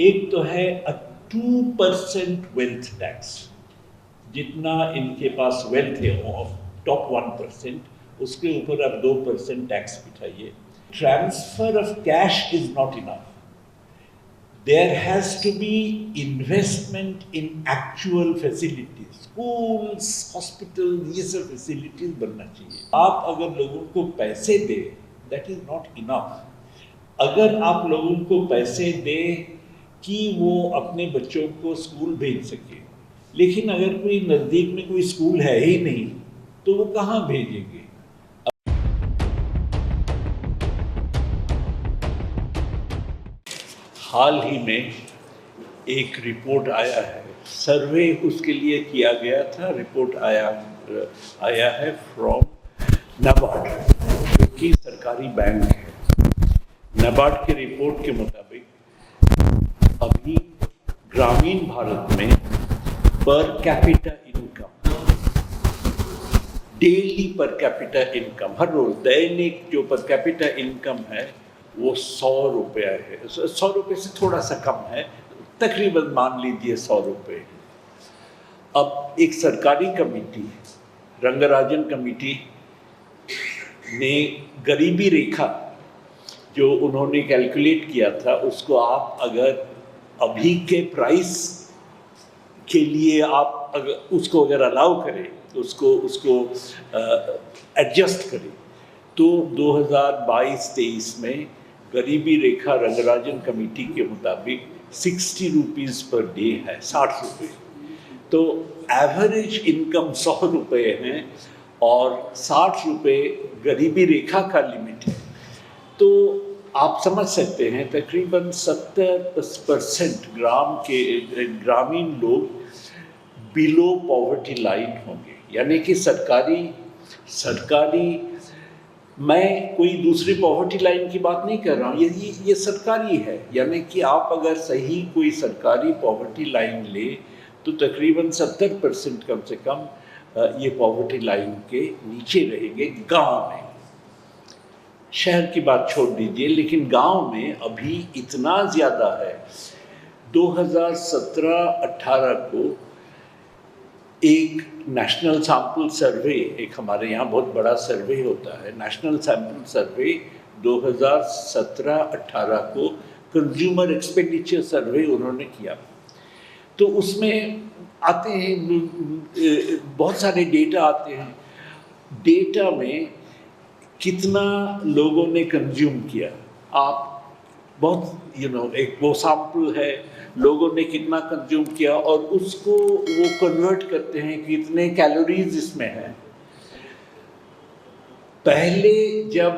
एक तो है 2% वेल्थ टैक्स, जितना इनके पास वेल्थ है टॉप 1%, उसके ऊपर आप 2% टैक्स बिठाइए। Transfer of cash is not enough, there has to be investment in actual facilities, schools, hospital, ये सब फैसिलिटीज बनना चाहिए। आप अगर लोगों को पैसे दे, दैट इज नॉट इनफ। अगर आप लोगों को पैसे दे कि वो अपने बच्चों को स्कूल भेज सके, लेकिन अगर कोई नज़दीक में कोई स्कूल है ही नहीं तो वो कहाँ भेजेंगे? हाल ही में एक रिपोर्ट आया है, सर्वे उसके लिए किया गया था, रिपोर्ट आया है फ्रॉम नाबार्ड, जो कि सरकारी बैंक है। नाबार्ड के रिपोर्ट के मुताबिक अभी ग्रामीण भारत में per capita income, daily per capita income, हर रोज दैनिक जो पर कैपिटा इनकम है वो 100 रुपया है। 100 रुपये से थोड़ा सा कम है, तकरीबन मान लीजिए 100 रुपये। अब एक सरकारी कमेटी, रंगराजन कमेटी ने गरीबी रेखा जो उन्होंने कैलकुलेट किया था, उसको आप अगर अभी के प्राइस के लिए आप अगर उसको अलाउ करें, उसको एडजस्ट करें, तो 2022-23 में गरीबी रेखा रंगराजन कमेटी के मुताबिक 60 रुपीज़ पर डे है, 60 रुपये। तो एवरेज इनकम 100 रुपये हैं और 60 रुपये गरीबी रेखा का लिमिट है। तो आप समझ सकते हैं तकरीबन 70% ग्रामीण लोग बिलो पॉवर्टी लाइन होंगे, यानी कि सरकारी मैं कोई दूसरी पॉवर्टी लाइन की बात नहीं कर रहा हूँ, ये सरकारी है। यानी कि आप अगर सही कोई सरकारी पॉवर्टी लाइन ले तो तकरीबन 70% कम से कम ये पॉवर्टी लाइन के नीचे रहेंगे गांव में। शहर की बात छोड़ दीजिए, लेकिन गांव में अभी इतना ज़्यादा है। 2017-18 को एक नेशनल सैंपल सर्वे, एक हमारे यहाँ बहुत बड़ा सर्वे होता है, नेशनल सैंपल सर्वे 2017-18 को कंज्यूमर एक्सपेंडिचर सर्वे उन्होंने किया। तो उसमें आते हैं बहुत सारे डेटा आते हैं, डेटा में कितना लोगों ने कंज्यूम किया, आप बहुत एक वो सैंपल है, लोगों ने कितना कंज्यूम किया और उसको वो कन्वर्ट करते हैं कि कितने कैलोरीज इसमें है। पहले जब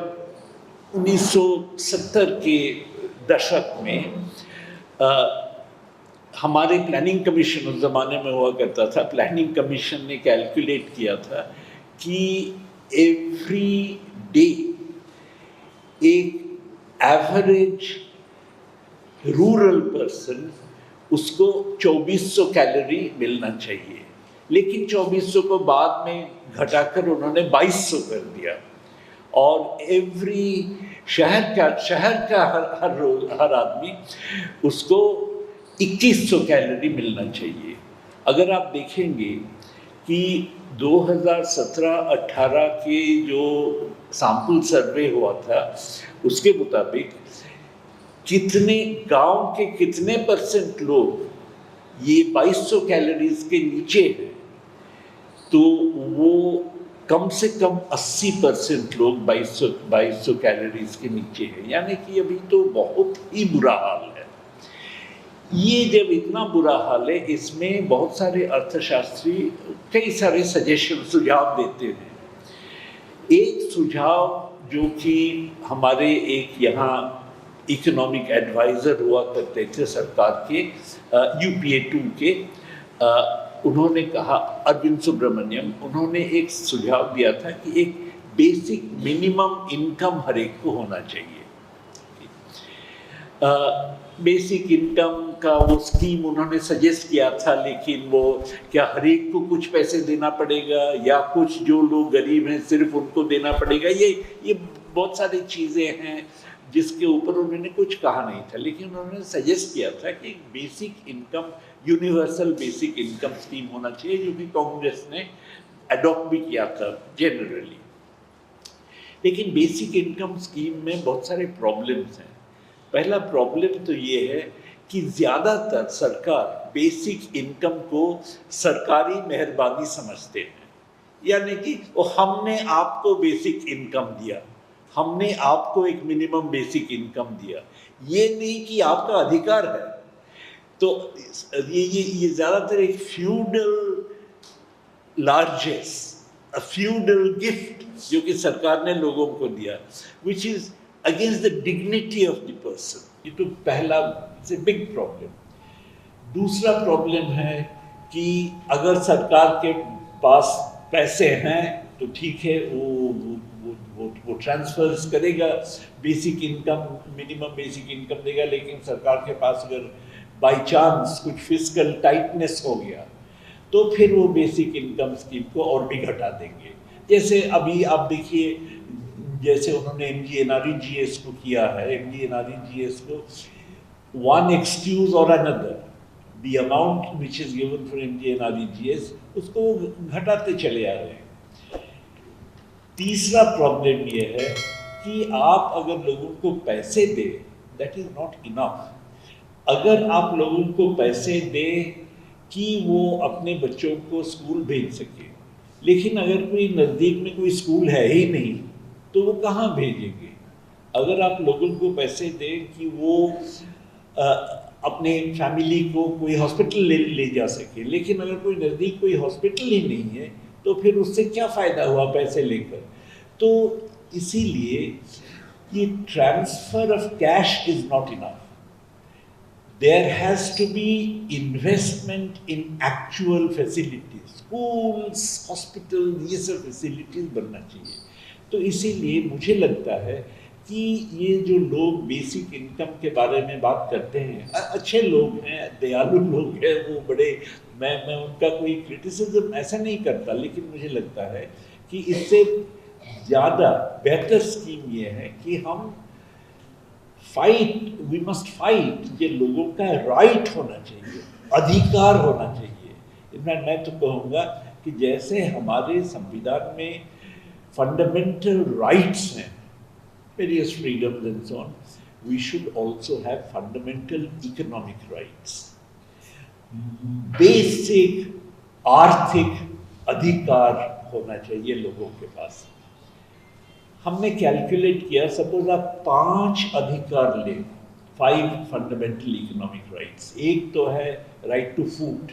1970 के दशक में हमारे प्लानिंग कमीशन उस ज़माने में हुआ करता था, प्लानिंग कमीशन ने कैलकुलेट किया था कि एवरी डे एक एवरेज रूरल पर्सन उसको 2400 कैलोरी मिलना चाहिए, लेकिन 2400 को बाद में घटाकर उन्होंने 2200 कर दिया। और एवरी शहर का हर आदमी उसको 2100 कैलोरी मिलना चाहिए। अगर आप देखेंगे कि 2017-18 के जो सैंपल सर्वे हुआ था उसके मुताबिक कितने गांव के कितने परसेंट लोग ये 2200 कैलोरीज के नीचे हैं, तो वो कम से कम 80% लोग 2200 कैलोरीज के नीचे हैं। यानी कि अभी तो बहुत ही बुरा हाल है। ये जब इतना बुरा हाल है, इसमें बहुत सारे अर्थशास्त्री कई सारे सुझाव देते हैं। एक सुझाव जो कि हमारे एक यहाँ इकोनॉमिक एडवाइज़र हुआ करते थे सरकार के, UPI 2 के, उन्होंने कहा, अरविंद सुब्रमण्यम, उन्होंने एक सुझाव दिया था कि एक बेसिक मिनिमम इनकम हर एक को होना चाहिए। बेसिक इनकम का वो स्कीम उन्होंने सजेस्ट किया था, लेकिन वो क्या हर एक को कुछ पैसे देना पड़ेगा या कुछ जो लोग गरीब हैं सिर्फ उनको देना पड़ेगा, ये बहुत सारी चीज़ें हैं जिसके ऊपर उन्होंने कुछ कहा नहीं था, लेकिन उन्होंने सजेस्ट किया था कि basic income, universal basic income scheme होना चाहिए, जो कि कांग्रेस ने अडॉप्ट भी किया था जनरली। लेकिन बेसिक इनकम स्कीम में बहुत सारे प्रॉब्लम्स हैं। पहला प्रॉब्लम तो ये है कि ज़्यादातर सरकार बेसिक इनकम को सरकारी मेहरबानी समझते हैं, यानी कि वो हमने आपको बेसिक इनकम दिया, हमने आपको एक मिनिमम बेसिक इनकम दिया, ये नहीं कि आपका अधिकार है। तो ये ज़्यादातर एक फ्यूडल लार्जेस, अ फ्यूडल गिफ्ट जो कि सरकार ने लोगों को दिया, which is against the dignity of the person. ये तो पहला से बिग प्रॉब्लम। दूसरा प्रॉब्लम है कि अगर सरकार के पास पैसे हैं तो ठीक है, वो ट्रांसफर्स करेगा, basic income, minimum basic income देगा, लेकिन सरकार के पास अगर बाय चांस कुछ फिस्कल टाइटनेस हो गया तो फिर वो बेसिक इनकम स्कीम को और भी घटा देंगे। जैसे अभी आप देखिए, जैसे उन्होंने MGNREGS को किया है, MGNREGS को one excuse or another, the amount which is given for MGNREGS उसको घटाते चले आ रहे हैं। तीसरा प्रॉब्लम ये है कि आप अगर लोगों को पैसे दे, that is not enough। अगर आप लोगों को पैसे दे कि वो अपने बच्चों को स्कूल भेज सके, लेकिन अगर कोई नज़दीक में कोई स्कूल है ही नहीं तो वो कहाँ भेजेंगे? अगर आप लोगों को पैसे दें कि वो अपने फैमिली को कोई हॉस्पिटल ले जा सके, लेकिन अगर कोई नज़दीक कोई हॉस्पिटल ही नहीं है तो फिर उससे क्या फ़ायदा हुआ पैसे लेकर? तो इसीलिए ये transfer of cash is not enough. There has to be investment in actual facilities, schools, hospitals, ये सब facilities बनना चाहिए। तो इसीलिए मुझे लगता है कि ये जो लोग बेसिक इनकम के बारे में बात करते हैं, अच्छे लोग हैं, दयालु लोग हैं, वो बड़े, मैं उनका कोई क्रिटिसिज्म ऐसा नहीं करता, लेकिन मुझे लगता है कि इससे ज़्यादा बेहतर स्कीम ये है कि हम फाइट, वी मस्ट फाइट, ये लोगों का राइट होना चाहिए, अधिकार होना चाहिए। इनफैक्ट मैं तो कहूँगा कि जैसे हमारे संविधान में फंडामेंटल राइट्स हैं, various freedoms and so on, we should also have fundamental economic rights. Basic आर्थिक अधिकार होना चाहिए लोगों के पास। हमने कैलकुलेट किया, सपोज आप 5 अधिकार लें, 5 फंडामेंटल इकोनॉमिक राइट्स। एक तो है राइट टू फूड,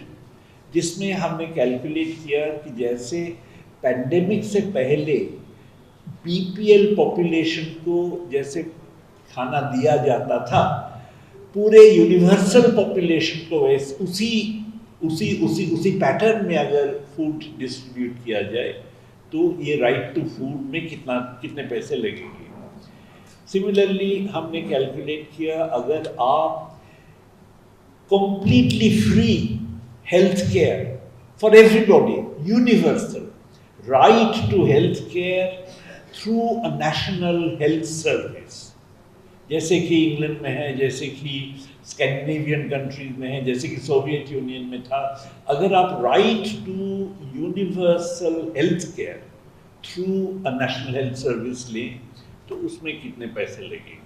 जिसमें हमने कैलकुलेट किया कि जैसे पैंडेमिक से पहले BPL पॉपुलेशन को जैसे खाना दिया जाता था, पूरे यूनिवर्सल पॉपुलेशन को वैसे उसी पैटर्न में अगर फूड डिस्ट्रीब्यूट किया जाए तो ये राइट टू फूड में कितने पैसे लगेंगे। सिमिलरली हमने कैलकुलेट किया, अगर आप completely free health care for everybody, universal right to health care through a national health service, जैसे कि इंग्लैंड में है, जैसे कि स्कैंडिनेवियन कंट्रीज में है, जैसे कि सोवियत यूनियन में था। अगर आप right to universal health care through a national health service लें तो उसमें कितने पैसे लगेंगे।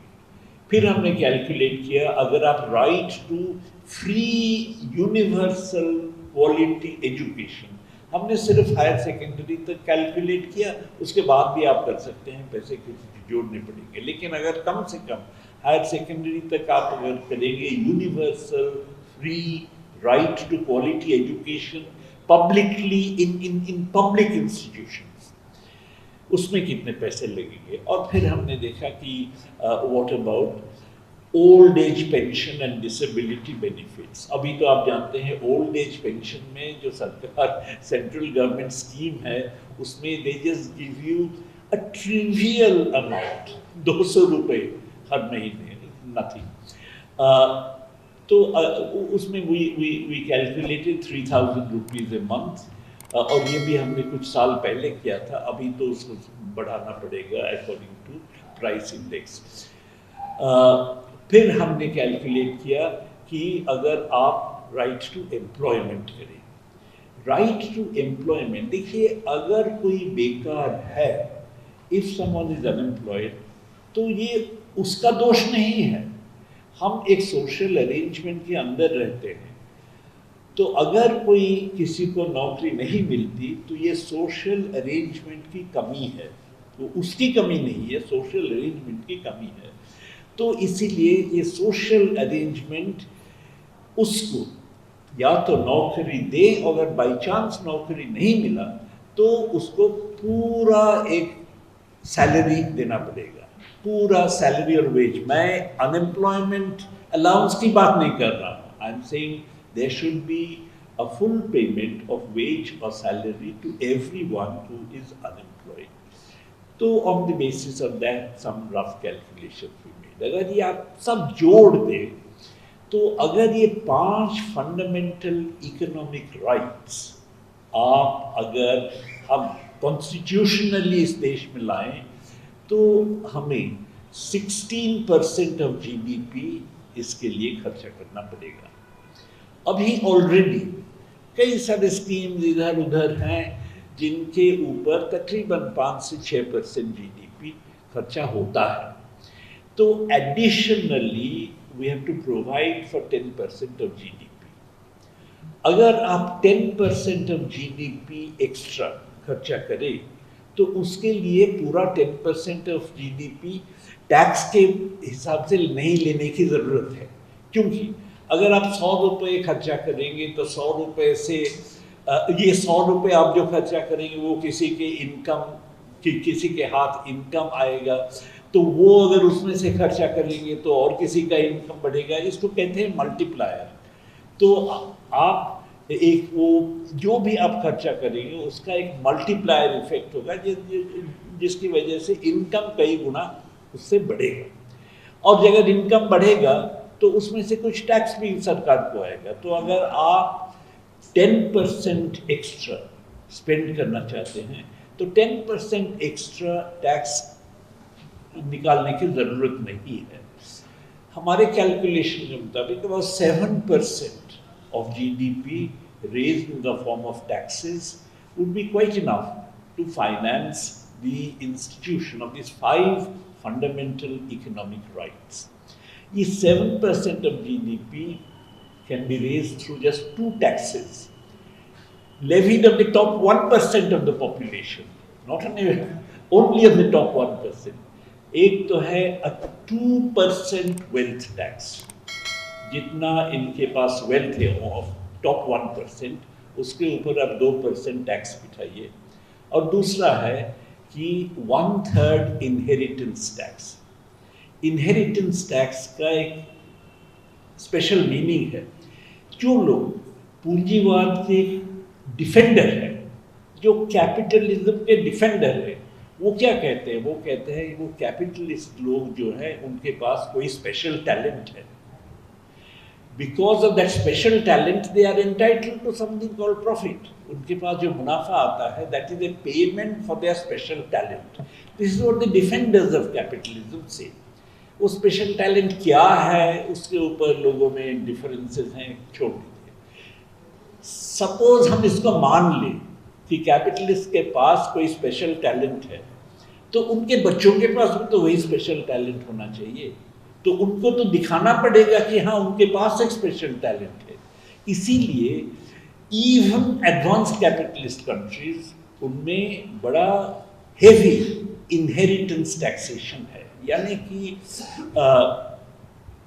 फिर हमने कैलकुलेट किया, अगर आप right to free universal quality education, हमने सिर्फ हायर सेकेंडरी तक कैलकुलेट किया, उसके बाद भी आप कर सकते हैं, पैसे जोड़ने पड़ेंगे, लेकिन अगर कम से कम हायर सेकेंडरी तक आप अगर करेंगे universal free right to quality education publicly in public institutions, उसमें कितने पैसे लगेंगे। और फिर हमने देखा कि what about old age pension and disability benefits. अभी तो आप जानते हैं ओल्ड एज पेंशन में जो सरकार सेंट्रल गवर्नमेंट स्कीम है, उसमें they just give you a trivial amount, 200 रुपये हर महीने, नथिंग। तो उसमें we calculated 3000 rupees a month, और ये भी हमने कुछ साल पहले किया था, अभी तो उसको बढ़ाना पड़ेगा अकॉर्डिंग टू प्राइस इंडेक्स। फिर हमने कैलकुलेट किया कि अगर आप राइट टू एम्प्लॉयमेंट करें, राइट टू एम्प्लॉयमेंट, देखिए अगर कोई बेकार है, इफ समवन इज अनएम्प्लॉयड, तो ये उसका दोष नहीं है। हम एक सोशल अरेंजमेंट के अंदर रहते हैं, तो अगर कोई किसी को नौकरी नहीं मिलती तो ये सोशल अरेंजमेंट की कमी है, तो उसकी कमी नहीं है, सोशल अरेंजमेंट की कमी है। तो इसीलिए ये सोशल अरेंजमेंट उसको या तो नौकरी दे, अगर बाई चांस नौकरी नहीं मिला तो उसको पूरा एक सैलरी देना पड़ेगा, पूरा सैलरी और वेज। मैं अनएम्प्लॉयमेंट अलाउंस की बात नहीं कर रहा हूँ, I am saying there should be a full payment of wage और salary to everyone who is unemployed. तो on the basis of that some rough calculation we made. अगर ये आप सब जोड़ दें तो अगर ये 5 फंडामेंटल इकोनॉमिक राइट्स आप अगर हम कॉन्स्टिट्यूशनली इस देश में लाएं तो हमें 16% ऑफ जीडीपी इसके लिए खर्चा करना पड़ेगा। अभी ऑलरेडी कई सारे स्कीम्स इधर उधर हैं जिनके ऊपर तकरीबन 5 से 6% जीडीपी खर्चा होता है। तो additionally we have to provide for 10% of GDP. अगर आप 10% of GDP एक्स्ट्रा खर्चा करें तो उसके लिए पूरा 10% of GDP टैक्स के हिसाब से नहीं लेने की ज़रूरत है, क्योंकि अगर आप 100 रुपये खर्चा करेंगे तो 100 रुपये से ये 100 रुपये आप जो खर्चा करेंगे वो किसी के इनकम किसी के हाथ इनकम आएगा, तो वो अगर उसमें से खर्चा करेंगे तो और किसी का इनकम बढ़ेगा। इसको कहते हैं मल्टीप्लायर। तो आप एक वो जो भी आप खर्चा करेंगे उसका एक मल्टीप्लायर इफेक्ट होगा जिसकी वजह से इनकम कई गुना उससे बढ़ेगा, और अगर इनकम बढ़ेगा तो उसमें से कुछ टैक्स भी सरकार को आएगा। तो अगर आप 10% एक्स्ट्रा स्पेंड करना चाहते हैं तो 10% एक्स्ट्रा टैक्स निकालने की ज़रूरत नहीं है। हमारे कैलकुलेशन के मुताबिक about 7% of GDP raised in the form of taxes would be quite enough to finance the institution of these 5 fundamental economic rights. ये 7% of GDP can be raised through just 2 taxes levied on the top 1% of the population, not only on the top 1%. एक तो है 2% wealth tax, जितना इनके पास wealth है of top 1% उसके ऊपर आप 2% टैक्स बिठाइए। और दूसरा है कि 1/3 इनहेरिटेंस टैक्स। इनहेरिटेंस टैक्स का एक स्पेशल मीनिंग है। जो लोग पूंजीवाद के डिफेंडर हैं, जो कैपिटलिज्म के डिफेंडर हैं, वो क्या कहते हैं? वो कहते हैं वो कैपिटलिस्ट लोग जो हैं उनके पास कोई स्पेशल टैलेंट है। Because of that special talent they are entitled to something called profit. उनके पास जो मुनाफा आता है that is a payment for their special talent. This is what the defenders of capitalism say. वो स्पेशल टैलेंट क्या है उसके ऊपर लोगों में डिफरेंसेस हैं, छोड़ दीजिए। सपोज हम इसको मान लें कि कैपिटलिस्ट के पास कोई स्पेशल टैलेंट है, तो उनके बच्चों के पास भी तो वही स्पेशल टैलेंट होना चाहिए। तो उनको तो दिखाना पड़ेगा कि हाँ उनके पास एक स्पेशल टैलेंट है। इसीलिए इवन एडवांस कैपिटलिस्ट कंट्रीज उनमें बड़ा हेवी इनहेरिटेंस टैक्सेशन है। यानी कि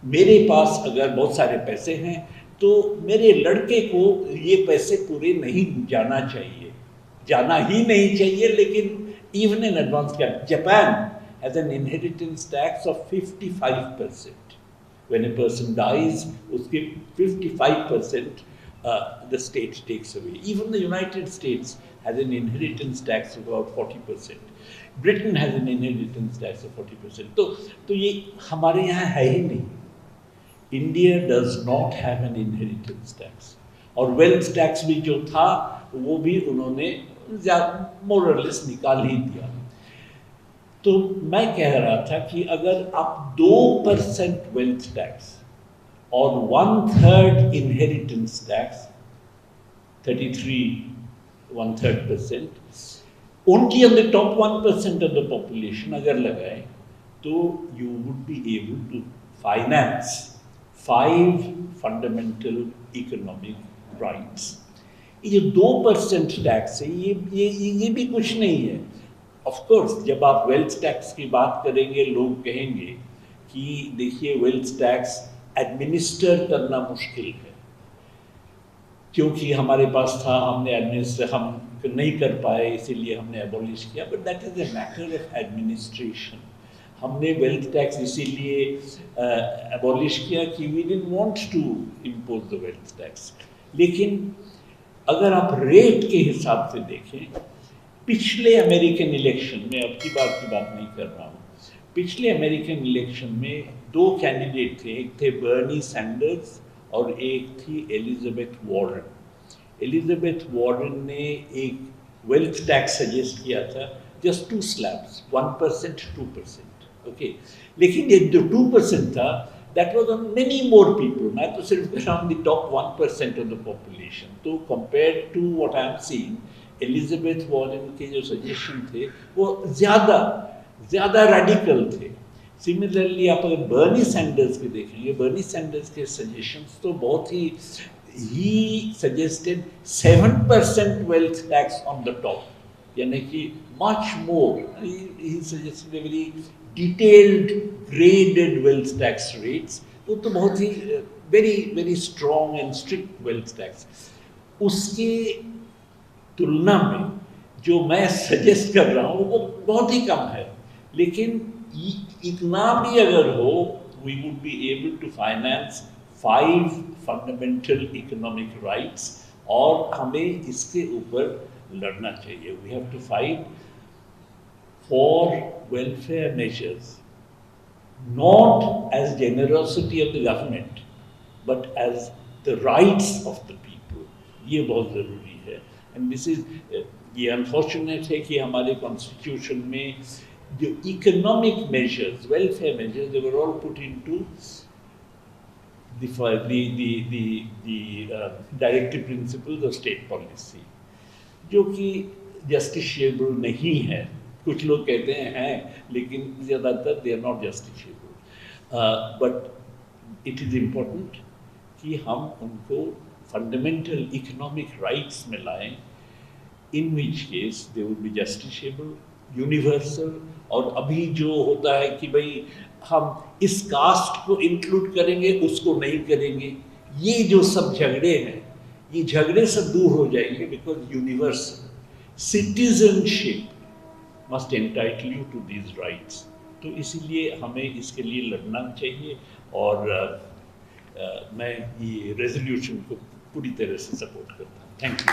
मेरे पास अगर बहुत सारे पैसे हैं तो मेरे लड़के को ये पैसे पूरे नहीं जाना चाहिए, जाना ही नहीं चाहिए। लेकिन even in advanced capital, Japan has an inheritance tax of 55%. When a person dies, उसके 55% the state takes away. Even the United States has an inheritance tax of about 40%. Britain has an inheritance tax of 40%. तो ये हमारे यहाँ है ही नहीं। India does not have an inheritance tax. और wealth tax भी जो था वो भी उन्होंने मोरलेस निकाल ही दिया। तो मैं कह रहा था कि अगर आप 2% वेल्थ टैक्स और 1/3 inheritance tax 33 1/3% only on the top 1% of the population अगर लगाए तो you would be able to finance 5 fundamental economic rights. ये 2% टैक्स है, ये भी कुछ नहीं है. ऑफ कोर्स जब आप वेल्थ टैक्स की बात करेंगे लोग कहेंगे कि देखिए वेल्थ टैक्स एडमिनिस्टर करना मुश्किल है, क्योंकि हमारे पास था, हमने एडमिनिस्टर हम नहीं कर पाए इसीलिए हमने एबॉलिश किया. But that is a matter of administration. हमने वेल्थ टैक्स इसीलिए एबॉलिश किया कि we didn't want to impose the wealth tax. लेकिन अगर आप रेट के हिसाब से देखें, पिछले अमेरिकन इलेक्शन में, अब की बात नहीं कर रहा हूँ, पिछले अमेरिकन इलेक्शन में 2 कैंडिडेट थे. एक थे बर्नी सैंडर्स और एक थी एलिजाबेथ वार्रेन. एलिजाबेथ वार्रेन ने एक वेल्थ टैक्स सजेस्ट किया था, जस्ट 2 स्लैब्स, 1% 2%. ओके, लेकिन ये जो 2% था that was on many more people. मैं तो सिर्फ कह रहा हूँ the top 1% of the population. तो compared to what I am seeing, Elizabeth Warren के जो सजेशन थे वो ज़्यादा रेडिकल थे. सिमिलरली आप अगर बर्नी सैंडर्स के देखेंगे, बर्नी सैंडर्स के सजेशंस तो बहुत ही suggested 7% wealth tax on the top, यानी कि much more. He suggested a very detailed graded wealth tax rates. वो तो बहुत ही very strong and strict wealth tax. उसके तुलना में जो मैं सजेस्ट कर रहा हूँ वो बहुत ही कम है. लेकिन इतना भी अगर हो, we would be able to finance 5 fundamental economic rights, और हमें इसके ऊपर लड़ना चाहिए. We have to fight for welfare measures, not as generosity of the government, but as the rights of the people. ये बहुत ज़रूरी है. And this is ये अनफॉर्चुनेट है कि हमारे कॉन्स्टिट्यूशन में जो economic measures, welfare measures, they were all put into the directive principles of state policy, जो कि जस्टिशिएबल नहीं है. कुछ लोग कहते हैं लेकिन ज़्यादातर they are not justiciable. But it is important कि हम उनको फंडामेंटल इकोनॉमिक राइट्स में लाएं, in which case they would be justiciable, universal. और अभी जो होता है कि भाई हम इस कास्ट को इंक्लूड करेंगे, उसको नहीं करेंगे, ये जो सब झगड़े हैं, ये झगड़े सब दूर हो जाएंगे. Because universal citizenship must entitle you to these rights. तो इसीलिए हमें इसके लिए लड़ना चाहिए. और मैं ये रेजोल्यूशन को पूरी तरह से सपोर्ट करता हूँ. Thank you.